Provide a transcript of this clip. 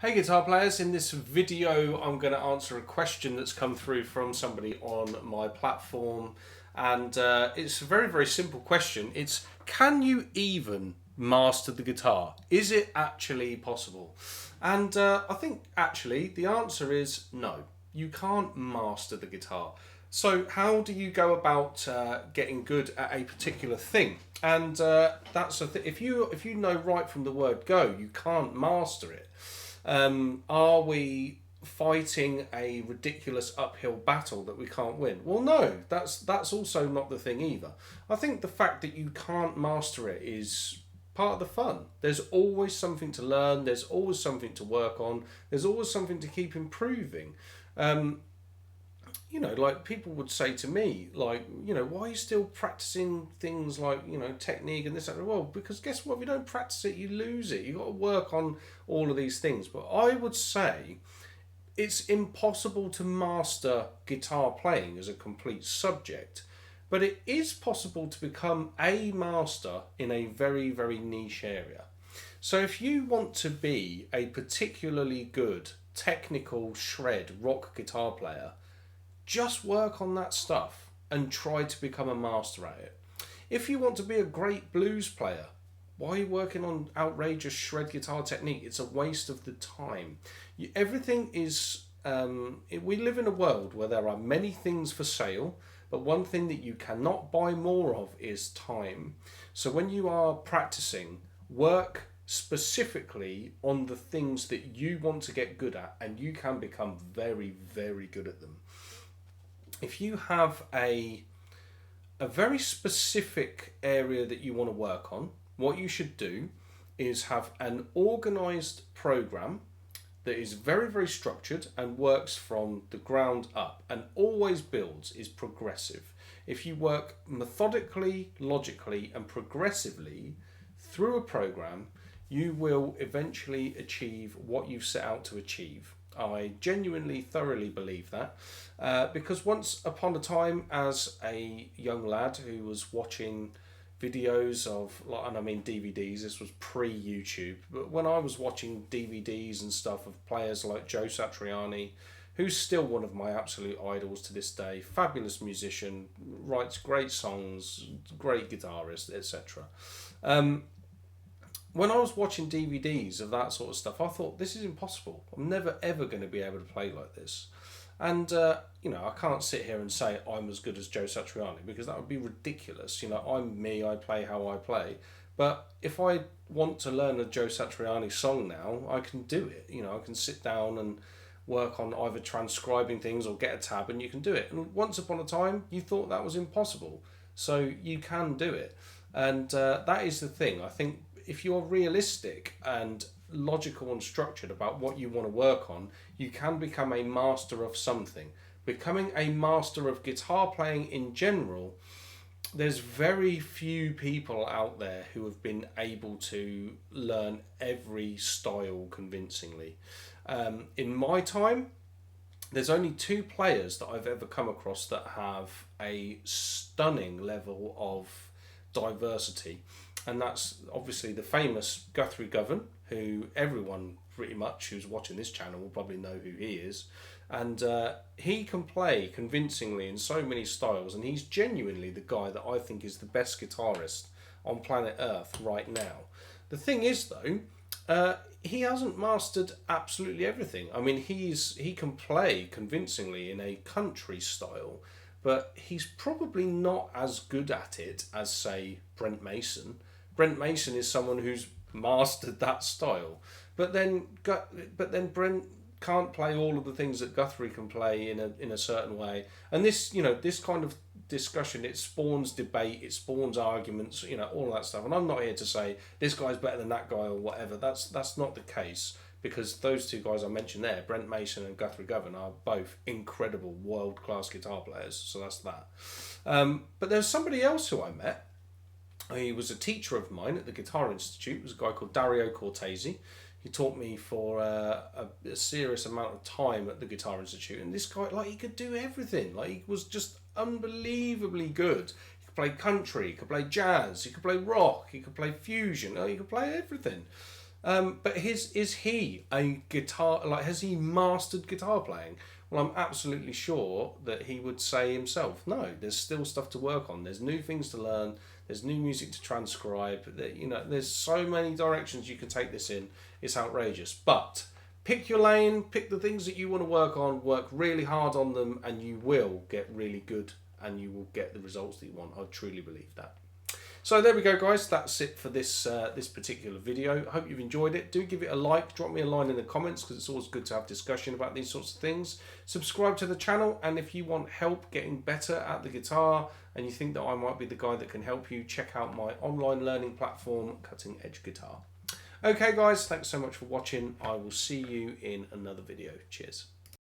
Hey guitar players, in this video I'm going to answer a question that's come through from somebody on my platform, and it's a very simple question. It's, can you even master the guitar? Is it actually possible? And I think actually the answer is no. You can't master the guitar. So how do you go about getting good at a particular thing? And that's a if you know right from the word go, you can't master it. Are we fighting a ridiculous uphill battle that we can't win? Well, no, that's also not the thing either. I think the fact that you can't master it is part of the fun. There's always something to learn. There's always something to work on. There's always something to keep improving. Um, like people would say to me, like, why are you still practicing things like, technique and this and that? Well, because guess what? If you don't practice it, you lose it. You've got to work on all of these things. But I would say it's impossible to master guitar playing as a complete subject. But it is possible to become a master in a very niche area. So if you want to be a particularly good technical shred rock guitar player, just work on that stuff and try to become a master at it. If you want to be a great blues player, why are you working on outrageous shred guitar technique? It's a waste of the time. Everything is. We live in a world where there are many things for sale, but one thing that you cannot buy more of is time. So when you are practicing, work specifically on the things that you want to get good at, and you can become very good at them. If you have a very specific area that you want to work on, what you should do is have an organized program that is very structured and works from the ground up and always builds, is progressive. If you work methodically, logically, and progressively through a program, you will eventually achieve what you've set out to achieve. I genuinely, thoroughly believe that, because once upon a time, as a young lad who was watching videos of, and I mean DVDs, this was pre-YouTube, but when I was watching DVDs and stuff of players like Joe Satriani, who's still one of my absolute idols to this day, fabulous musician, writes great songs, great guitarist, etc. When I was watching DVDs of that sort of stuff, I thought, this is impossible. I'm never ever going to be able to play like this. And, I can't sit here and say I'm as good as Joe Satriani, because that would be ridiculous. I'm me, I play how I play. But if I want to learn a Joe Satriani song now, I can do it. I can sit down and work on either transcribing things or get a tab, and you can do it. And once upon a time, you thought that was impossible. So you can do it. And that is the thing. I think if you're realistic and logical and structured about what you want to work on, you can become a master of something. Becoming a master of guitar playing in general, there's very few people out there who have been able to learn every style convincingly. In my time, there's only two players that I've ever come across that have a stunning level of diversity, and that's obviously the famous Guthrie Govan, who everyone pretty much who's watching this channel will probably know who he is, and he can play convincingly in so many styles, and he's genuinely the guy that I think is the best guitarist on planet Earth right now. The thing is though, he hasn't mastered absolutely everything. I mean, he can play convincingly in a country style, but he's probably not as good at it as, say, Brent Mason. Brent Mason is someone who's mastered that style, but then Brent can't play all of the things that Guthrie can play in a certain way. And this kind of discussion, it spawns debate, it spawns arguments, all of that stuff. And I'm not here to say this guy's better than that guy or whatever. That's not the case, because those two guys I mentioned there, Brent Mason and Guthrie Govan, are both incredible world-class guitar players. So that's that. But there's somebody else who I met. He was a teacher of mine at the Guitar Institute. It was a guy called Dario Cortese. He taught me for a serious amount of time at the Guitar Institute. And this guy, he could do everything. He was just unbelievably good. He could play country, he could play jazz, he could play rock, he could play fusion, he could play everything. But is he a guitar, like, has he mastered guitar playing? Well, I'm absolutely sure that he would say himself, no, there's still stuff to work on. There's new things to learn. There's new music to transcribe. There's so many directions you can take this in. It's outrageous. But pick your lane, pick the things that you want to work on, work really hard on them, and you will get really good and you will get the results that you want. I truly believe that. So there we go, guys. That's it for this this particular video. I hope you've enjoyed it. Do give it a like. Drop me a line in the comments because it's always good to have discussion about these sorts of things. Subscribe to the channel, and if you want help getting better at the guitar and you think that I might be the guy that can help you, check out my online learning platform, Cutting Edge Guitar. Okay, guys. Thanks so much for watching. I will see you in another video. Cheers.